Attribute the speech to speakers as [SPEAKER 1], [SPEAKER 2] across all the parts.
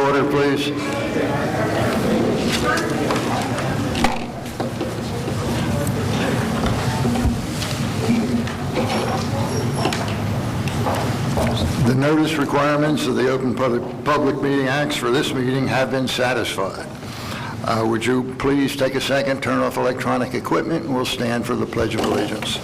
[SPEAKER 1] order, please. The notice requirements of the Open Public Meeting Acts for this meeting have been satisfied. Would you please take a second, turn off electronic equipment, and we'll stand for the Pledge of Allegiance.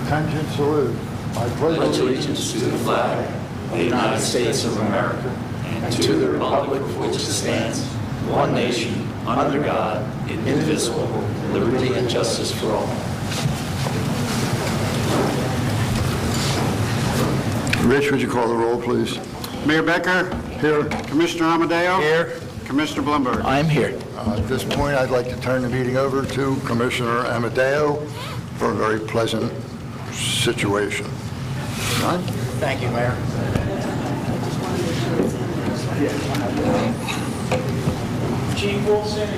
[SPEAKER 1] Attention, salute. I
[SPEAKER 2] pledge allegiance to the flag of the United States of America and to the republic for which it stands, one nation, under God, indivisible, liberty and justice for all.
[SPEAKER 1] Rich, would you call the roll, please?
[SPEAKER 3] Mayor Becker?
[SPEAKER 1] Here.
[SPEAKER 3] Commissioner Amadeo?
[SPEAKER 2] Here.
[SPEAKER 3] Commissioner Blumberg?
[SPEAKER 2] I'm here.
[SPEAKER 1] At this point, I'd like to turn the meeting over to Commissioner Amadeo for a very pleasant situation. John?
[SPEAKER 2] Thank you, Mayor. Chief Wilson.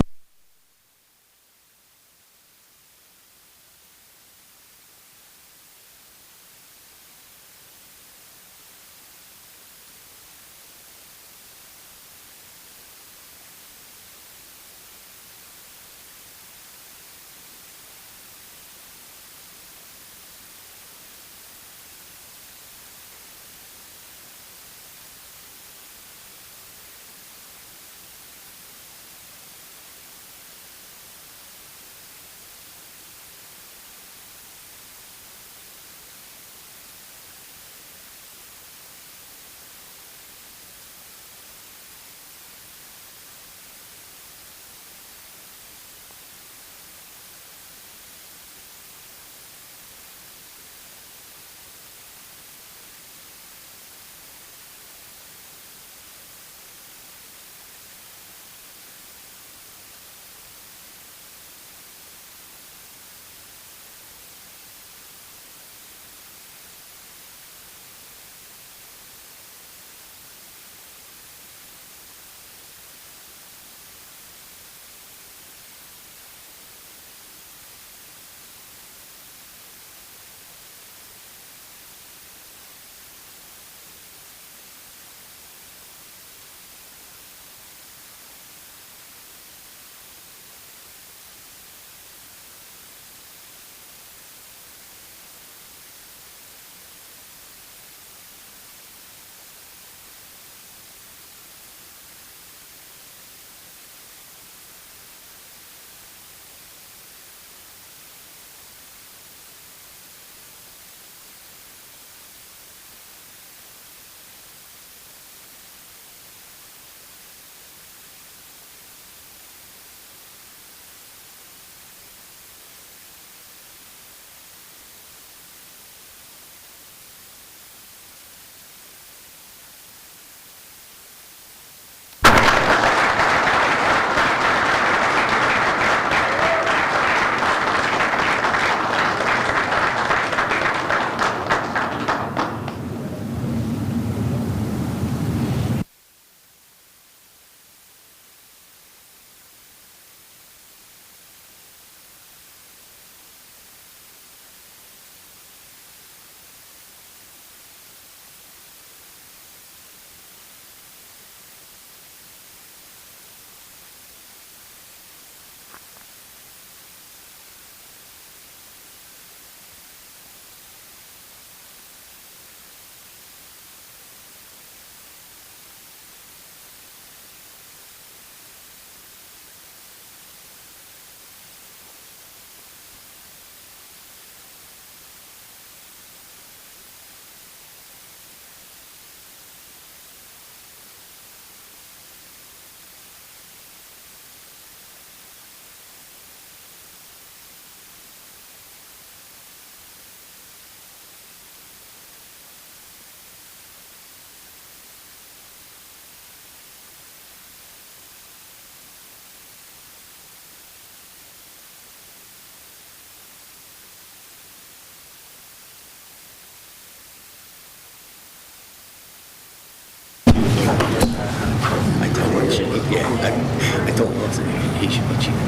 [SPEAKER 4] I told Wilson he should be cheaper.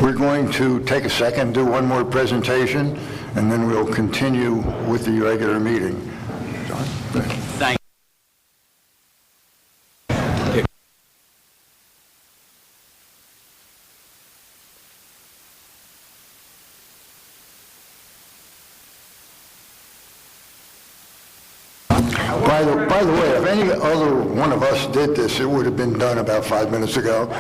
[SPEAKER 1] We're going to take a second, do one more presentation, and then we'll continue with the regular meeting. John?
[SPEAKER 4] Thank
[SPEAKER 1] By the way, if any other one of us did this, it would have been done about 5 minutes ago.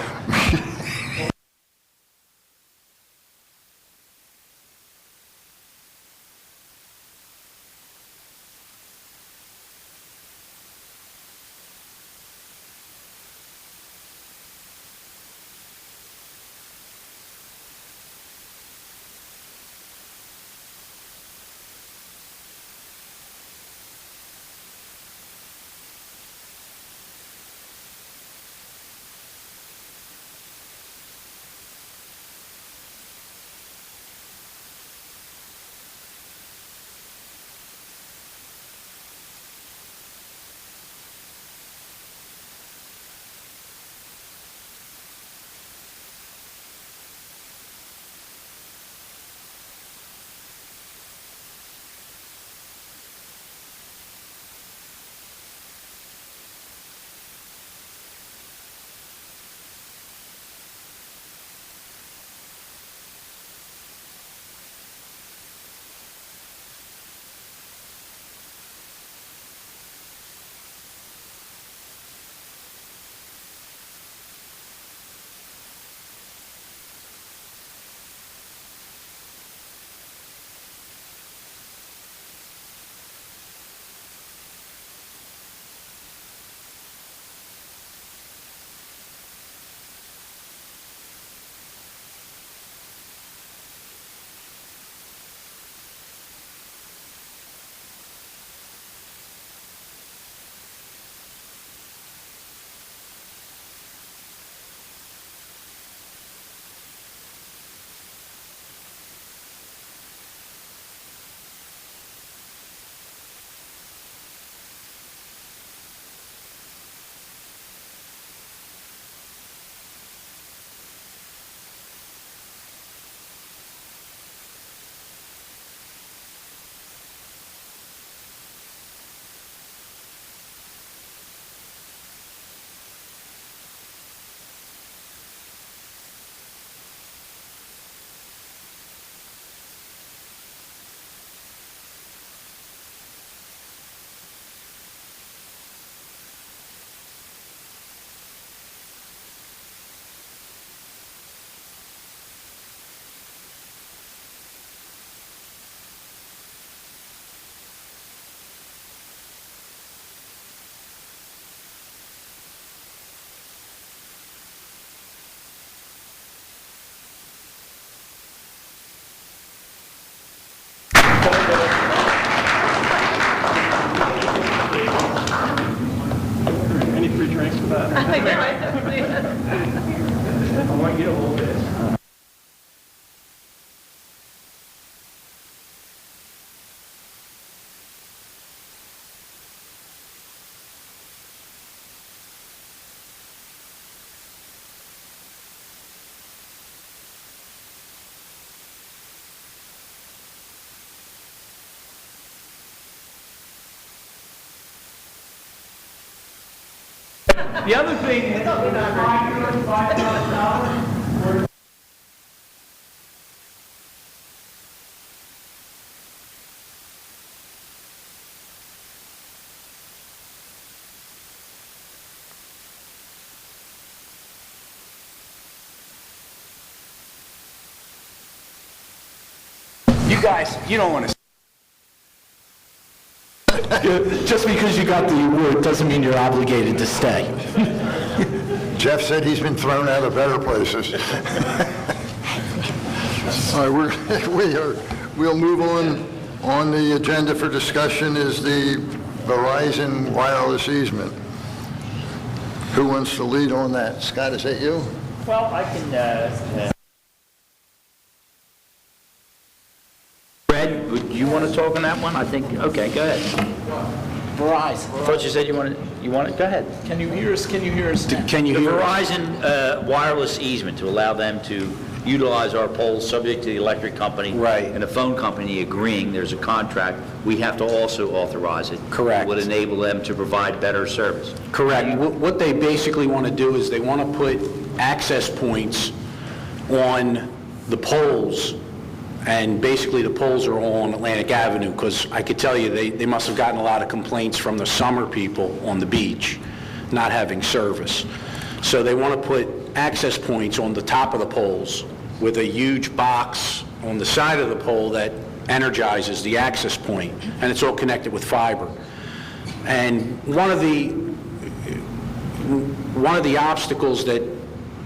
[SPEAKER 3] Any free drinks for that?
[SPEAKER 2] I want you to hold this. The other thing.
[SPEAKER 4] you guys, you don't want to.
[SPEAKER 5] Just because you got the award doesn't mean you're obligated to stay.
[SPEAKER 1] Jeff said he's been thrown out of better places. All right, we'll move on. On the agenda for discussion is the Verizon wireless easement. Who wants to lead on that? Scott, is that you?
[SPEAKER 2] Well, I can,
[SPEAKER 4] Fred, would you want to talk on that one? I think, okay, go ahead.
[SPEAKER 5] Verizon.
[SPEAKER 4] I thought you said you wanted it, go ahead.
[SPEAKER 5] Can you hear us? Can you hear us now?
[SPEAKER 4] Can you hear Verizon wireless easement to allow them to
[SPEAKER 2] utilize our poles subject to the electric company.
[SPEAKER 5] Right.
[SPEAKER 2] And the phone company agreeing, there's a contract, we have to also authorize it.
[SPEAKER 5] Correct.
[SPEAKER 2] It would enable them to provide better service.
[SPEAKER 5] Correct. What they basically want to do is they want to put access points on the poles, and basically the poles are all on Atlantic Avenue, because I could tell you, they must have gotten a lot of complaints from the summer people on the beach not having service. So they want to put access points on the top of the poles with a huge box on the side of the pole that energizes the access point, and it's all connected with fiber. And one of the obstacles that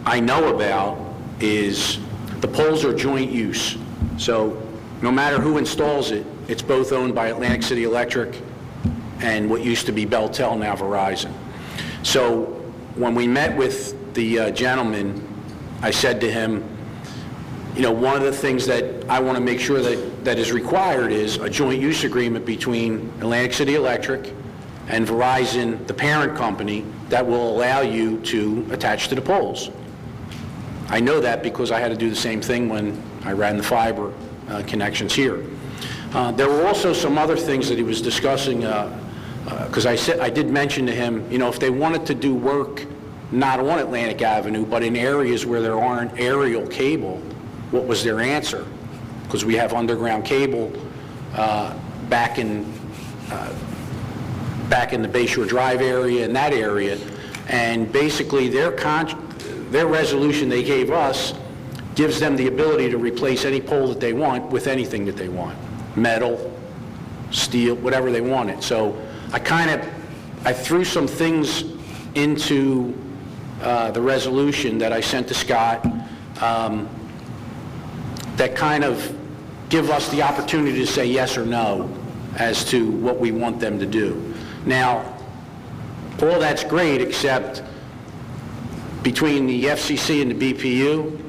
[SPEAKER 5] I know about is the poles are joint use. So no matter who installs it, it's both owned by Atlantic City Electric and what used to be Beltel, now Verizon. So when we met with the gentleman, I said to him, you know, one of the things that I want to make sure that is required is a joint use agreement between Atlantic City Electric and Verizon, the parent company, that will allow you to attach to the poles. I know that because I had to do the same thing when I ran the fiber connections here. There were also some other things that he was discussing, because I did mention to him, you know, if they wanted to do work not on Atlantic Avenue, but in areas where there aren't aerial cable, what was their answer? Because we have underground cable back in the Bayshore Drive area, in that area, and basically their resolution they gave us gives them the ability to replace any pole that they want with anything that they want, metal, steel, whatever they wanted. So I threw some things into the resolution that I sent to Scott that kind of give us the opportunity to say yes or no as to what we want them to do. Now, all that's great, except between the FCC and the BPU,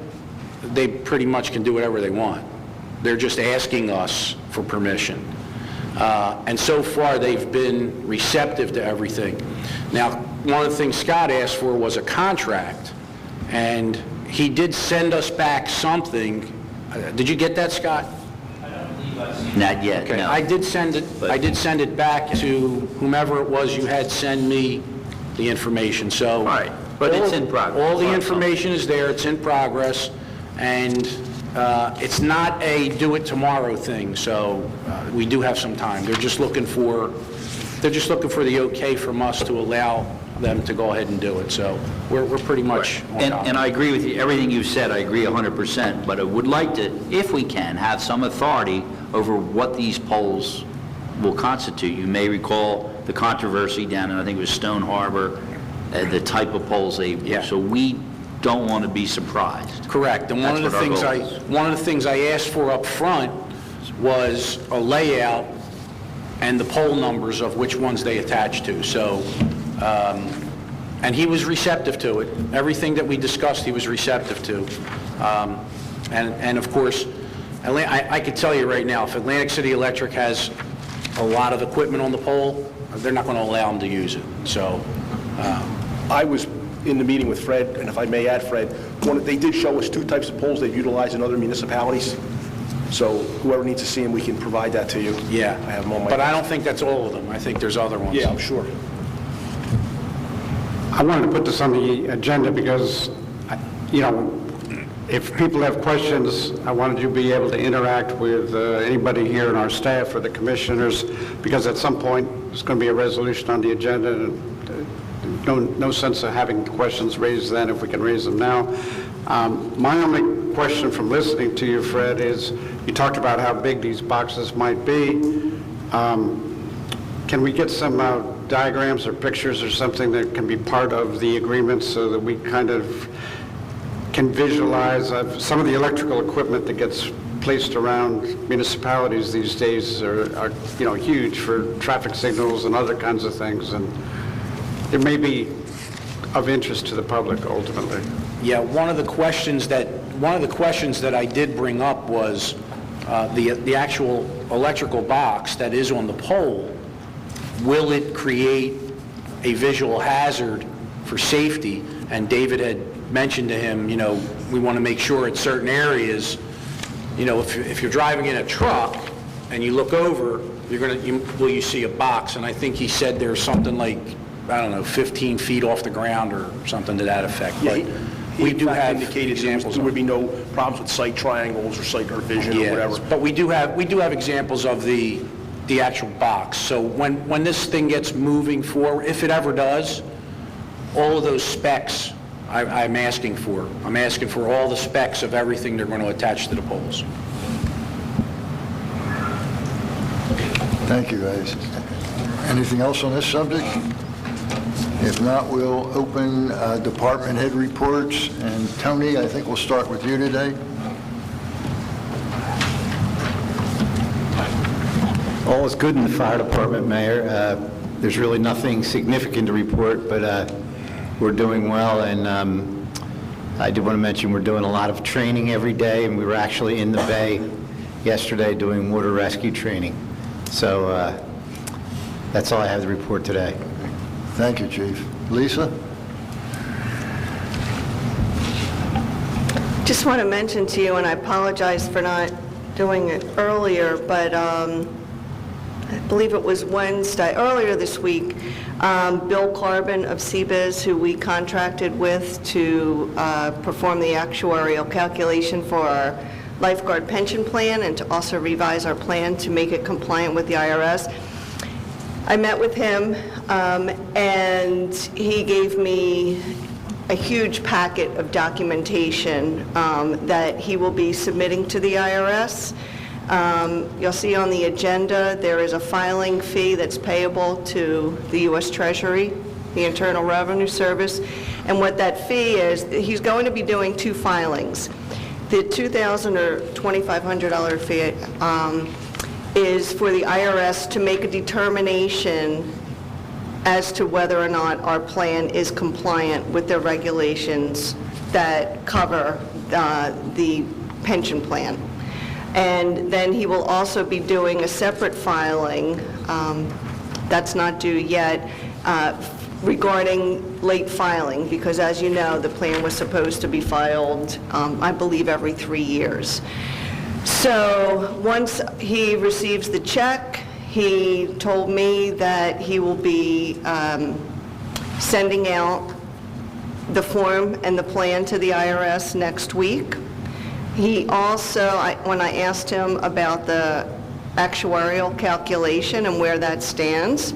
[SPEAKER 5] they pretty much can do whatever they want. They're just asking us for permission. And so far, they've been receptive to everything. Now, one of the things Scott asked for was a contract, and he did send us back something. Did you get that, Scott?
[SPEAKER 2] Not yet,
[SPEAKER 5] Okay.
[SPEAKER 2] no.
[SPEAKER 5] I did send it back to whomever it was you had send me the information, so.
[SPEAKER 2] Right, but it's in progress.
[SPEAKER 5] All the information is there, it's in progress, and it's not a do-it-tomorrow thing, so we do have some time. They're just looking for the okay from us to allow them to go ahead and do it, so we're pretty much on top.
[SPEAKER 2] And I agree with you, everything you said, I agree 100%, but I would like to, if we can, have some authority over what these poles will constitute. You may recall the controversy down in, I think it was Stone Harbor, the type of poles they,
[SPEAKER 5] Yeah.
[SPEAKER 2] so we don't want to be surprised.
[SPEAKER 5] Correct, and one of
[SPEAKER 2] That's
[SPEAKER 5] the
[SPEAKER 2] what our goal is.
[SPEAKER 5] one of the things I asked for up front was a layout and the pole numbers of which ones they attach to, so, and he was receptive to it. Everything that we discussed, he was receptive to. And of course, I could tell you right now, if Atlantic City Electric has a lot of equipment on the pole, they're not going to allow them to use it, so.
[SPEAKER 6] I was in the meeting with Fred, and if I may add, Fred, they did show us two types of poles they've utilized in other municipalities. So whoever needs to see them, we can provide that to you.
[SPEAKER 5] Yeah.
[SPEAKER 6] I have them on my...
[SPEAKER 5] But I don't think that's all of them. I think there's other ones.
[SPEAKER 6] Yeah, I'm sure.
[SPEAKER 3] I wanted to put this on the agenda because, you know, if people have questions, I wanted you to be able to interact with anybody here in our staff or the commissioners, because at some point, there's going to be a resolution on the agenda, and no sense of having questions raised then if we can raise them now. My only question from listening to you, Fred, is you talked about how big these boxes might be. Can we get some diagrams or pictures or something that can be part of the agreement so that we kind of can visualize some of the electrical equipment that gets placed around municipalities these days are you know, huge for traffic signals and other kinds of things, and it may be of interest to the public ultimately.
[SPEAKER 5] Yeah, one of the questions that I did bring up was the actual electrical box that is on the pole. Will it create a visual hazard for for safety, and David had mentioned to him, we want to make sure at certain areas, if you're driving in a truck and you look over, you see a box, and I think he said there's something like, 15 feet off the ground or something to that effect.
[SPEAKER 6] Yeah,
[SPEAKER 5] But we do have
[SPEAKER 6] indicated
[SPEAKER 5] examples.
[SPEAKER 6] there would be no problems with sight triangles or sight or vision or whatever.
[SPEAKER 5] But we do have examples of the actual box. So when this thing gets moving forward, if it ever does, all of those specs I'm asking for. I'm asking for all the specs of everything they're going to attach to the poles.
[SPEAKER 1] Thank you, guys. Anything else on this subject? If not, we'll open department head reports. And Tony, I think we'll start with you today.
[SPEAKER 7] All is good in the fire department, Mayor. There's really nothing significant to report, but we're doing well. And I did want to mention we're doing a lot of training every day, and we were actually in the bay yesterday doing water rescue training. So that's all I have to report today.
[SPEAKER 1] Thank you, Chief. Lisa?
[SPEAKER 8] Just want to mention to you, and I apologize for not doing it earlier, but I believe it was Wednesday, earlier this week, Bill Carbon of CBIZ, who we contracted with to perform the actuarial calculation for our lifeguard pension plan and to also revise our plan to make it compliant with the IRS. I met with him, and he gave me a huge packet of documentation that he will be submitting to the IRS. You'll see on the agenda, there is a filing fee that's payable to the U.S. Treasury, the Internal Revenue Service, and what that fee is, he's going to be doing two filings. The $2,000 or $2,500 fee is for the IRS to make a determination as to whether or not our plan is compliant with the regulations that cover the pension plan. And then he will also be doing a separate filing, that's not due yet, regarding late filing, because as you know, the plan was supposed to be filed, I believe, every 3 years. So once he receives the check, he told me that he will be sending out the form and the plan to the IRS next week. He also, when I asked him about the actuarial calculation and where that stands,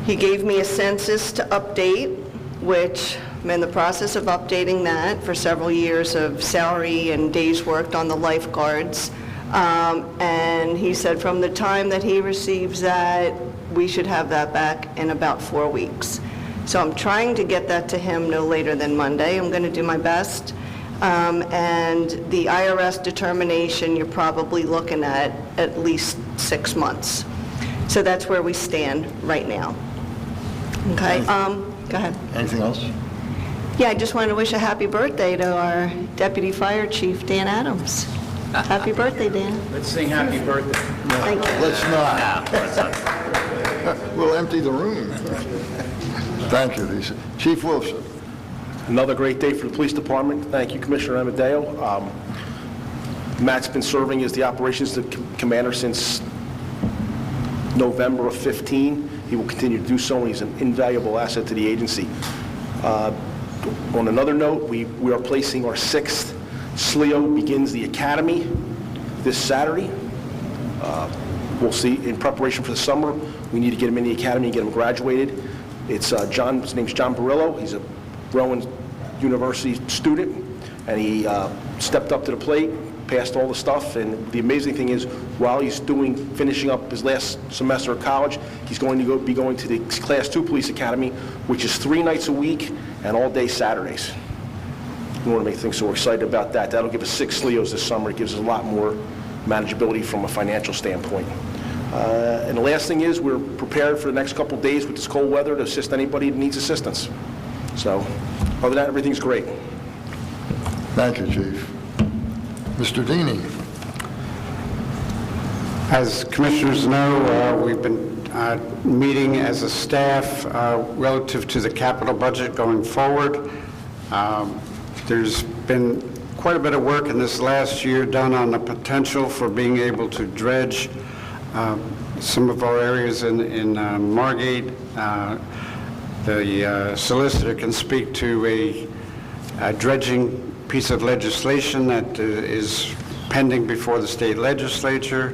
[SPEAKER 8] he gave me a census to update, which I'm in the process of updating that for several years of salary and days worked on the lifeguards. And he said from the time that he receives that, we should have that back in about 4 weeks. So I'm trying to get that to him no later than Monday. I'm going to do my best. And the IRS determination, you're probably looking at least 6 months. So that's where we stand right now. Okay, go ahead.
[SPEAKER 1] Anything else?
[SPEAKER 8] Yeah, I just wanted to wish a happy birthday to our Deputy Fire Chief, Dan Adams. Happy birthday, Dan.
[SPEAKER 4] Let's sing happy birthday.
[SPEAKER 8] Thank you.
[SPEAKER 1] Let's not. We'll empty the room. Thank you, Lisa. Chief Wilson.
[SPEAKER 6] Another great day for the police department. Thank you, Commissioner Amadeo. Matt's been serving as the operations commander since November of 15. He will continue to do so, and he's an invaluable asset to the agency. On another note, we are placing our 6th SLEO begins the academy this Saturday. We'll see. In preparation for the summer, we need to get him in the academy and get him graduated. It's his name's John Barillo. He's a Rowan University student, and he stepped up to the plate, passed all the stuff, and the amazing thing is, while he's finishing up his last semester of college, he's going to be going to the Class 2 Police Academy, which is 3 nights a week and all day Saturdays. We want to make things so we're excited about that. That'll give us 6 SLEOs this summer. It gives us a lot more manageability from a financial standpoint. And the last thing is, we're prepared for the next couple of days with this cold weather to assist anybody that needs assistance. So, other than that, everything's great.
[SPEAKER 1] Thank you, Chief. Mr. Deeney.
[SPEAKER 3] As commissioners know, we've been meeting as a staff relative to the capital budget going forward. There's been quite a bit of work in this last year done on the potential for being able to dredge some of our areas in Margate. The solicitor can speak to a dredging piece of legislation that is pending before the state legislature,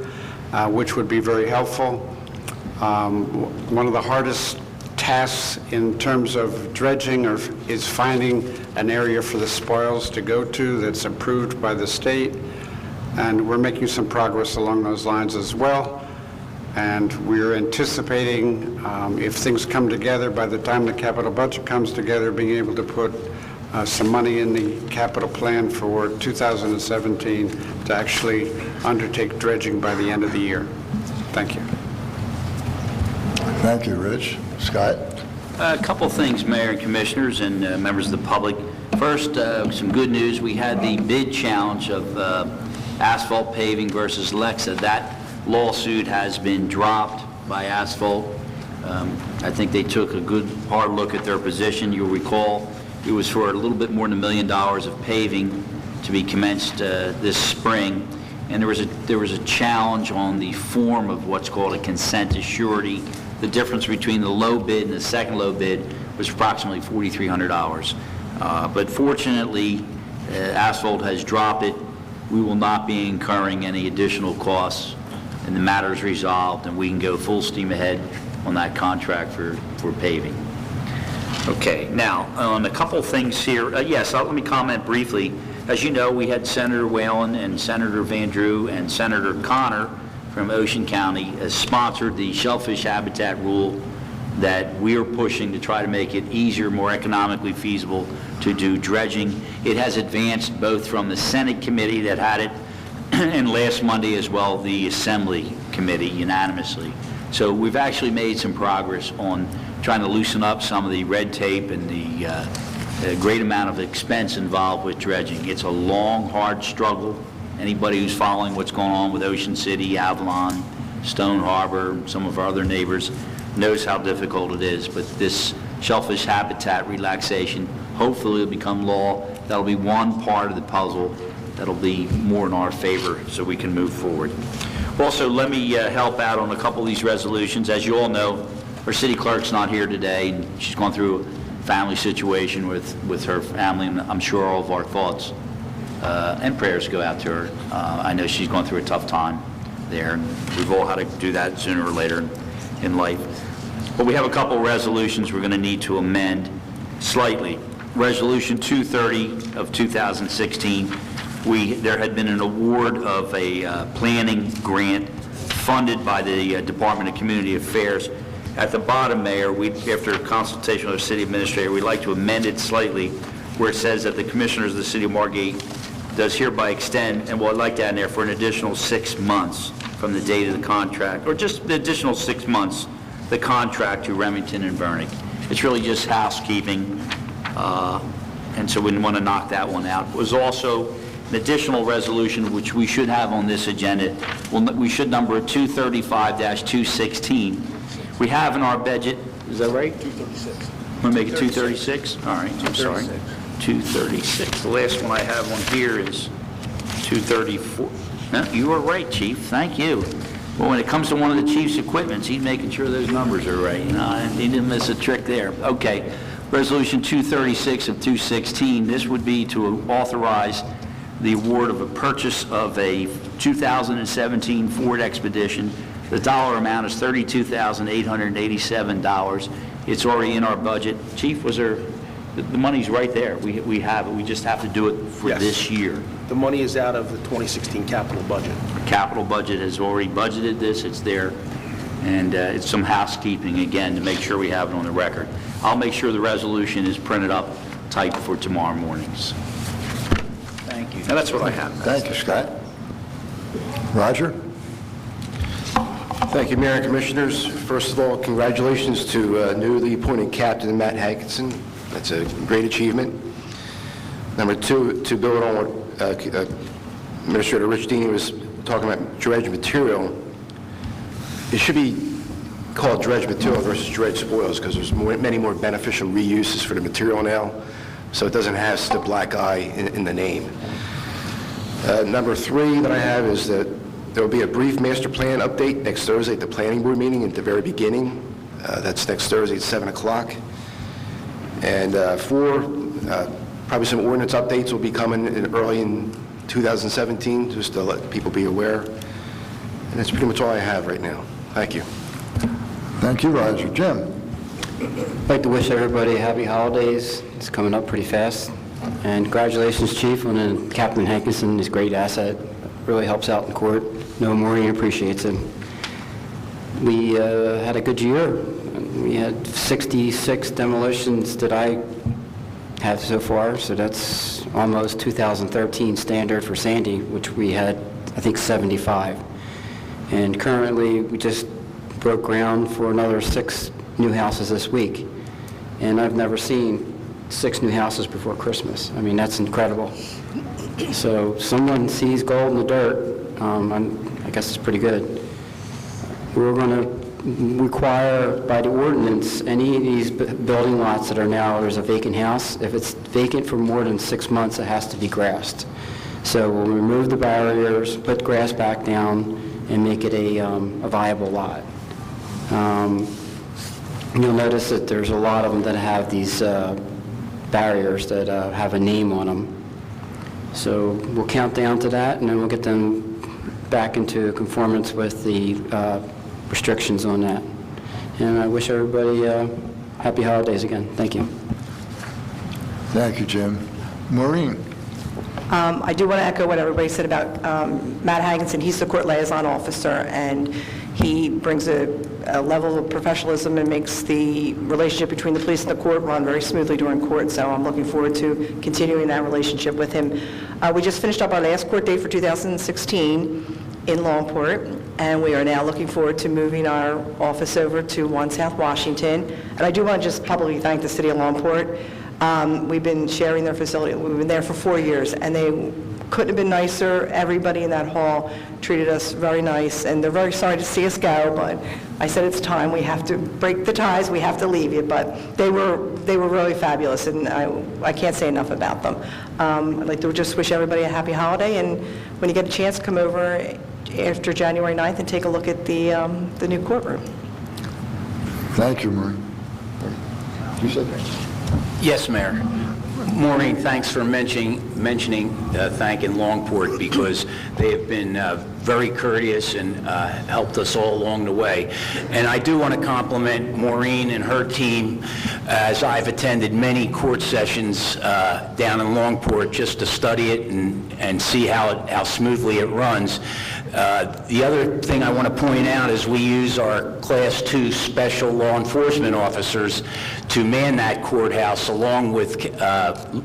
[SPEAKER 3] which would be very helpful. One of the hardest tasks in terms of dredging is finding an area for the spoils to go to that's approved by the state, and we're making some progress along those lines as well. And we're anticipating, if things come together, by the time the capital budget comes together, being able to put some money in the capital plan for 2017 to actually undertake dredging by the end of the year. Thank you.
[SPEAKER 1] Thank you, Rich. Scott?
[SPEAKER 2] A couple things, Mayor and Commissioners and members of the public. First, some good news. We had the bid challenge of asphalt paving versus Lexa. That lawsuit has been dropped by Asphalt. I think they took a good hard look at their position. You'll recall it was for a little bit more than $1 million of paving to be commenced this spring, and there was a challenge on the form of what's called a consent to surety. The difference between the low bid and the second low bid was approximately $4,300. But fortunately, Asphalt has dropped it. We will not be incurring any additional costs, and the matter is resolved, and we can go full steam ahead on that contract for paving. Okay, now, on a couple things here. Let me comment briefly. As you know, we had Senator Whalen and Senator Van Drew and Senator Connor from Ocean County has sponsored the shellfish habitat rule that we are pushing to try to make it easier, more economically feasible to do dredging. It has advanced both from the Senate committee that had it and last Monday as well the Assembly committee unanimously. So we've actually made some progress on trying to loosen up some of the red tape and the great amount of expense involved with dredging. It's a long, hard struggle. Anybody who's following what's going on with Ocean City, Avalon, Stone Harbor, some of our other neighbors, knows how difficult it is. But this shellfish habitat relaxation hopefully will become law. That'll be one part of the puzzle that'll be more in our favor so we can move forward. Also, let me help out on a couple of these resolutions. As you all know, our city clerk's not here today, and she's gone through a family situation with her family, and I'm sure all of our thoughts and prayers go out to her. I know she's gone through a tough time there, and we've all had to do that sooner or later in life. But we have a couple of resolutions we're going to need to amend slightly. Resolution 230 of 2016, there had been an award of a planning grant funded by the Department of Community Affairs. At the bottom, Mayor, after consultation with the city administrator, we'd like to amend it slightly where it says that the commissioners of the city of Margate does hereby extend, and I'd like that in there, for an additional 6 months from the date of the contract, or just the additional 6 months, the contract to Remington and Vernick. It's really just housekeeping, and so we didn't want to knock that one out. It was also an additional resolution, which we should have on this agenda. We should number it 235-216. We have in our budget, is that right?
[SPEAKER 6] 236.
[SPEAKER 2] Want to make it 236? All right, I'm sorry. 236. The last one I have on here is 234. No, you are right, Chief. Thank you. Well, when it comes to one of the chief's equipments, he's making sure those numbers are right. You know, he didn't miss a trick there. Okay. Resolution 236 of 216. This would be to authorize the award of a purchase of a 2017 Ford Expedition. The dollar amount is $32,887. It's already in our budget. Chief, the money's right there. We have it. We just have to do it for this year.
[SPEAKER 6] The money is out of the 2016 capital budget.
[SPEAKER 2] Our capital budget has already budgeted this. It's there. And it's some housekeeping, again, to make sure we have it on the record. I'll make sure the resolution is printed up, typed for tomorrow mornings. Thank you. Now, that's what I have.
[SPEAKER 1] Thank you, Scott. Roger?
[SPEAKER 9] Thank you, Mayor and Commissioners. First of all, congratulations to newly appointed Captain Matt Hankinson. That's a great achievement. Number two, to build on what Administrator Rich Deeney was talking about dredge material, it should be call it dredge material versus dredge spoils, because there's many more beneficial reuses for the material now, so it doesn't have the black eye in the name. Number 3 that I have is that there will be a brief master plan update next Thursday at the planning board meeting at the very beginning. That's next Thursday at 7 o'clock. And 4, probably some ordinance updates will be coming early in 2017, just to let people be aware. And that's pretty much all I have right now. Thank you.
[SPEAKER 1] Thank you, Roger. Jim?
[SPEAKER 10] I'd like to wish everybody happy holidays. It's coming up pretty fast. And congratulations, Chief, on Captain Hankinson. He's a great asset. Really helps out in court. No, Maureen appreciates him. We had a good year. We had 66 demolitions that I have so far, so that's almost 2013 standard for Sandy, which we had, I think, 75. And currently, we just broke ground for another 6 new houses this week. And I've never seen 6 new houses before Christmas. I mean, that's incredible. So someone sees gold in the dirt, I guess it's pretty good. We're going to require by the ordinance any of these building lots that are now, there's a vacant house, if it's vacant for more than 6 months, it has to be grassed. So we'll remove the barriers, put grass back down, and make it a viable lot. You'll notice that there's a lot of them that have these barriers that have a name on them. So we'll count down to that, and then we'll get them back into conformance with the restrictions on that. And I wish everybody happy holidays again. Thank you.
[SPEAKER 1] Thank you, Jim. Maureen?
[SPEAKER 11] I do want to echo what everybody said about Matt Hankinson. He's the court liaison officer, and he brings a level of professionalism and makes the relationship between the police and the court run very smoothly during court, so I'm looking forward to continuing that relationship with him. We just finished up our last court date for 2016 in Longport, and we are now looking forward to moving our office over to 1 South Washington. And I do want to just publicly thank the city of Longport. We've been sharing their facility. We've been there for 4 years, and they couldn't have been nicer. Everybody in that hall treated us very nice, and they're very sorry to see us go, but I said it's time. We have to break the ties. We have to leave you, but they were really fabulous, and I can't say enough about them. I'd like to just wish everybody a happy holiday, and when you get a chance, come over after January 9th and take a look at the new courtroom.
[SPEAKER 1] Thank you, Maureen. You said that.
[SPEAKER 5] Yes, Mayor. Maureen, thanks for mentioning thanking Longport, because they have been very courteous and helped us all along the way. And I do want to compliment Maureen and her team, as I've attended many court sessions down in Longport just to study it and see how smoothly it runs. The other thing I want to point out is we use our Class 2 special law enforcement officers to man that courthouse, along with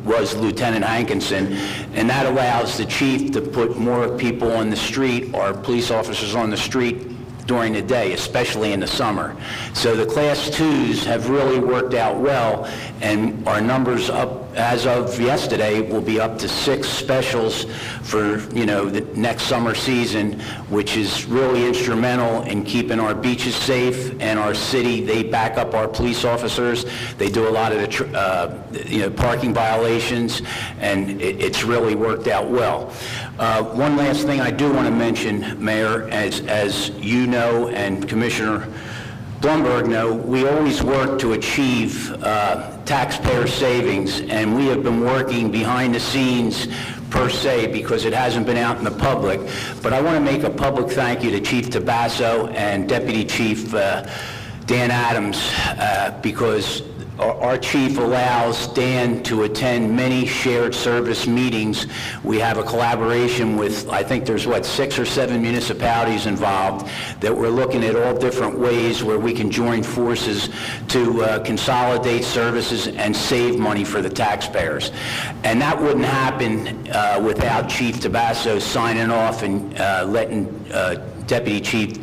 [SPEAKER 5] was Lieutenant Hankinson, and that allows the chief to put more people on the street, or police officers on the street, during the day, especially in the summer. So the Class 2s have really worked out well, and our numbers up, as of yesterday, will be up to 6 specials for, the next summer season, which is really instrumental in keeping our beaches safe and our city. They back up our police officers. They do a lot of the parking violations, and it's really worked out well. One last thing I do want to mention, Mayor, as you know and Commissioner Blumberg know, we always work to achieve taxpayer savings, and we have been working behind the scenes per se, because it hasn't been out in the public. But I want to make a public thank you to Chief Tabasso and Deputy Chief Dan Adams, because our chief allows Dan to attend many shared service meetings. We have a collaboration with, I think there's 6 or 7 municipalities involved, that we're looking at all different ways where we can join forces to consolidate services and save money for the taxpayers. And that wouldn't happen without Chief Tabasso signing off and letting Deputy Chief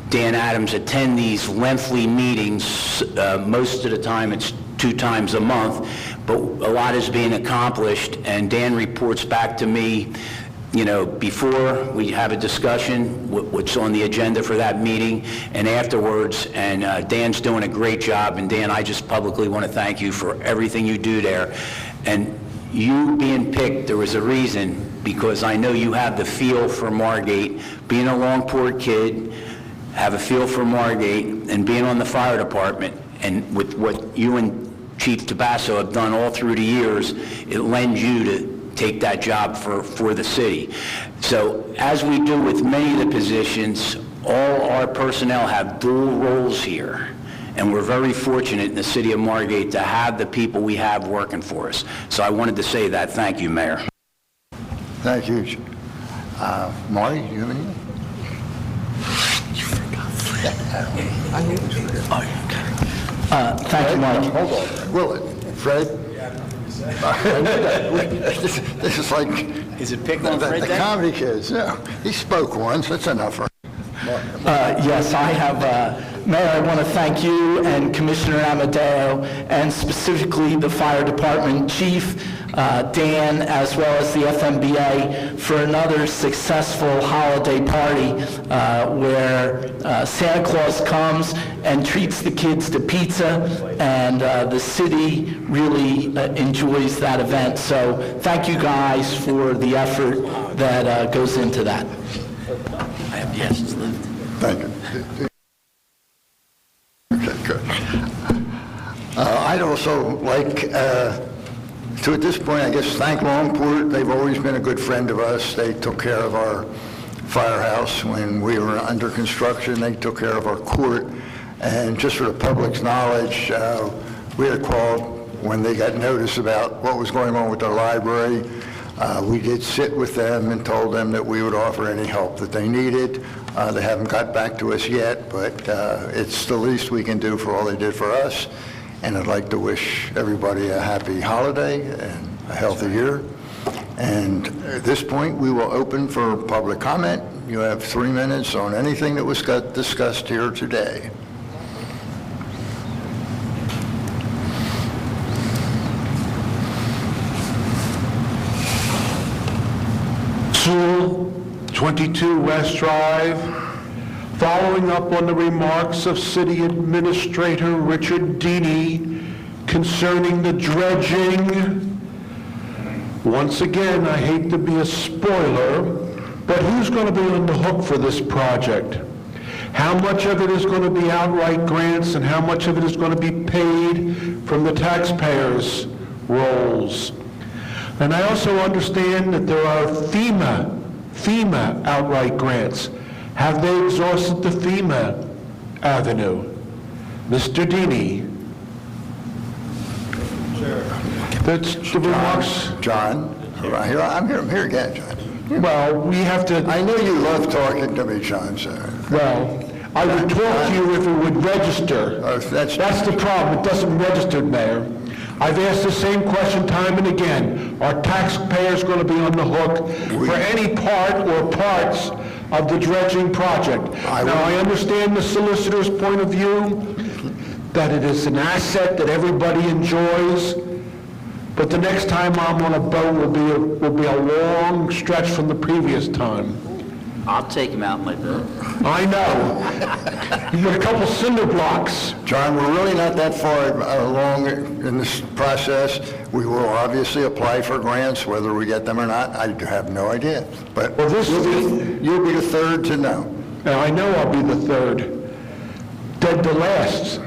[SPEAKER 5] Dan Adams attend these lengthy meetings. Most of the time it's 2 times a month, but a lot is being accomplished, and Dan reports back to me before we have a discussion, what's on the agenda for that meeting, and afterwards, and Dan's doing a great job, and Dan, I just publicly want to thank you for everything you do there. And you being picked, there was a reason, because I know you have the feel for Margate, being a Longport kid, have a feel for Margate, and being on the fire department, and with what you and Chief Tabasso have done all through the years, it lends you to take that job for the city. So as we do with many of the positions, all our personnel have dual roles here. And we're very fortunate in the city of Margate to have the people we have working for us. So I wanted to say that. Thank you, Mayor.
[SPEAKER 1] Thank you. Marty, do you have anything?
[SPEAKER 2] Thank you, Mark.
[SPEAKER 1] Hold on. Will it? Fred? This is like...
[SPEAKER 4] Is it picking on Fred
[SPEAKER 1] the
[SPEAKER 4] then?
[SPEAKER 1] comedy kids, yeah. He spoke once, that's enough for him.
[SPEAKER 2] Yes, I have, Mayor, I want to thank you and Commissioner Amadeo, and specifically the Fire Department Chief, Dan, as well as the FMBA, for another successful holiday party where Santa Claus comes and treats the kids to pizza, and the city really enjoys that event. So thank you guys for the effort that goes into that.
[SPEAKER 4] I have yeses left.
[SPEAKER 1] Thank you. Okay, good. I'd also like to, at this point, I guess, thank Longport. They've always been a good friend of us. They took care of our firehouse when we were under construction. They took care of our court. And just for the public's knowledge, we had called when they got notice about what was going on with their library. We did sit with them and told them that we would offer any help that they needed. They haven't got back to us yet, but it's the least we can do for all they did for us. And I'd like to wish everybody a happy holiday and a healthy year. And at this point, we will open for public comment. You have 3 minutes on anything that was discussed here today.
[SPEAKER 12] Sewell, 22 West Drive. Following up on the remarks of City Administrator Richard Deeney concerning the dredging, once again, I hate to be a spoiler, but who's going to be on the hook for this project? How much of it is going to be outright grants and how much of it is going to be paid from the taxpayers' rolls? And I also understand that there are FEMA outright grants. Have they exhausted the FEMA avenue? Mr. Deeney? That's the remarks.
[SPEAKER 1] John, I'm here again, John.
[SPEAKER 12] Well, we have to...
[SPEAKER 1] I know you love talking to me, John, so...
[SPEAKER 12] Well, I would talk to you if it would register.
[SPEAKER 1] That's
[SPEAKER 12] the problem. It doesn't register, Mayor. I've asked the same question time and again. Are taxpayers going to be on the hook for any part or parts of the dredging project? Now, I understand the solicitor's point of view, that it is an asset that everybody enjoys, but the next time I'm on a boat will be a long stretch from the previous time.
[SPEAKER 4] I'll take him out my boat.
[SPEAKER 12] I know. You got a couple cinder blocks.
[SPEAKER 1] John, we're really not that far along in this process. We will obviously apply for grants, whether we get them or not. I have no idea. But
[SPEAKER 12] Well,
[SPEAKER 1] you'll be the third to know.
[SPEAKER 12] Now, I know I'll be the third, dead to last,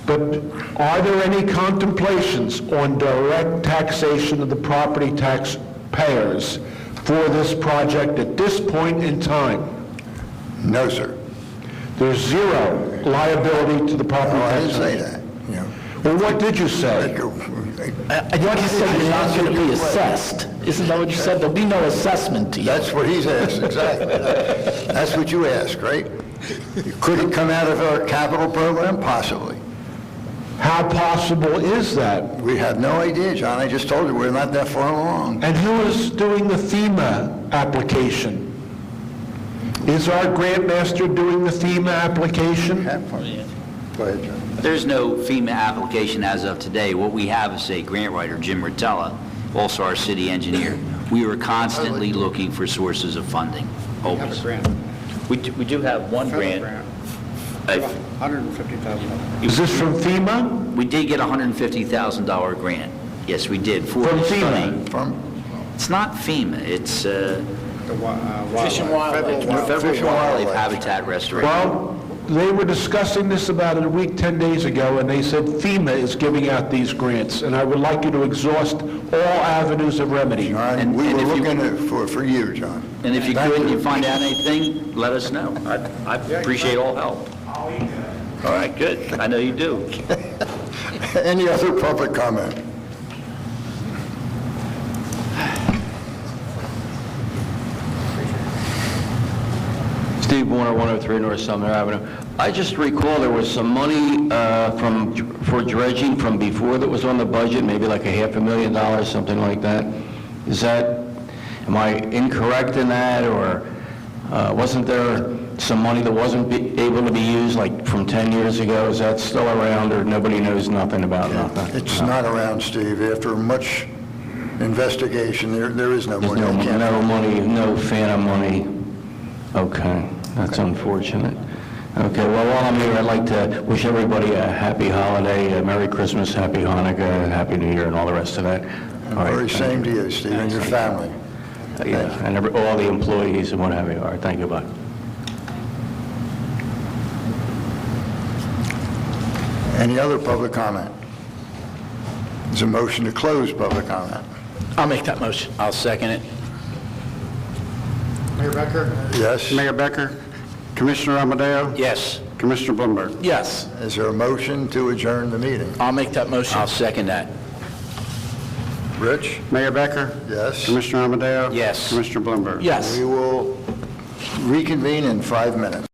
[SPEAKER 12] but are there any contemplations on direct taxation of the property taxpayers for this project at this point in time?
[SPEAKER 1] No, sir.
[SPEAKER 12] There's zero liability to the property
[SPEAKER 1] No, I
[SPEAKER 12] taxpayers.
[SPEAKER 1] didn't say that. You know,
[SPEAKER 12] Well, what did you say?
[SPEAKER 2] I thought you said you're not going to be assessed. Isn't that what you said? There'll be no assessment to you.
[SPEAKER 1] That's what he's asked, exactly. That's what you asked, right? Could it come out of our capital program? Possibly.
[SPEAKER 12] How possible is that?
[SPEAKER 1] We have no idea, John. I just told you, we're not that far along.
[SPEAKER 12] And who is doing the FEMA application? Is our grant master doing the FEMA application?
[SPEAKER 1] Go ahead, John.
[SPEAKER 4] There's no FEMA application as of today. What we have is a grant writer, Jim Rotella, also our city engineer.
[SPEAKER 2] we were constantly looking for sources of funding, always. We do have one grant.
[SPEAKER 3] $150,000.
[SPEAKER 12] Is this from FEMA?
[SPEAKER 2] We did get a $150,000 grant. Yes, we did. For
[SPEAKER 12] From
[SPEAKER 2] the
[SPEAKER 12] FEMA?
[SPEAKER 2] study. It's not FEMA, it's
[SPEAKER 3] Fish and
[SPEAKER 2] Federal Wildlife Habitat Restoration.
[SPEAKER 12] Well, they were discussing this about a week, 10 days ago, and they said FEMA is giving out these grants, and I would like you to exhaust all avenues of remedy.
[SPEAKER 1] John, we
[SPEAKER 2] and
[SPEAKER 1] were
[SPEAKER 2] if you-
[SPEAKER 1] looking for you, John.
[SPEAKER 2] And if you
[SPEAKER 1] Thank
[SPEAKER 2] could, and you find out anything, let us know. I appreciate all help. All right, good. I know you do.
[SPEAKER 1] Any other public comment?
[SPEAKER 13] Steve Warner, 103 North Sumner Avenue. I just recall there was some money for dredging from before that was on the budget, maybe like $500,000, something like that. Am I incorrect in that, or wasn't there some money that wasn't able to be used, like from 10 years ago? Is that still around, or nobody knows nothing about nothing?
[SPEAKER 1] It's not around, Steve. After much investigation, there is no
[SPEAKER 13] There's
[SPEAKER 1] money.
[SPEAKER 13] no money, no phantom money. Okay, that's unfortunate. Okay, well, while I'm here, I'd like to wish everybody a happy holiday, a Merry Christmas, Happy Hanukkah, Happy New Year, and all the rest of that. All right,
[SPEAKER 1] Very
[SPEAKER 13] thank
[SPEAKER 1] same
[SPEAKER 13] you.
[SPEAKER 1] to you, Steve, and your family.
[SPEAKER 13] Yeah, and all the employees and what have you. All right, thank you, bye.
[SPEAKER 1] Any other public comment? There's a motion to close public comment.
[SPEAKER 5] I'll make that motion. I'll second it.
[SPEAKER 3] Mayor Becker?
[SPEAKER 1] Yes?
[SPEAKER 3] Mayor Becker? Commissioner Amadeo?
[SPEAKER 5] Yes.
[SPEAKER 3] Commissioner Blumberg?
[SPEAKER 5] Yes.
[SPEAKER 1] Is there a motion to adjourn the meeting?
[SPEAKER 5] I'll make that motion. I'll second that.
[SPEAKER 1] Rich?
[SPEAKER 3] Mayor Becker?
[SPEAKER 1] Yes?
[SPEAKER 3] Commissioner Amadeo?
[SPEAKER 5] Yes.
[SPEAKER 3] Commissioner Blumberg?
[SPEAKER 5] Yes.
[SPEAKER 1] We will reconvene in 5 minutes.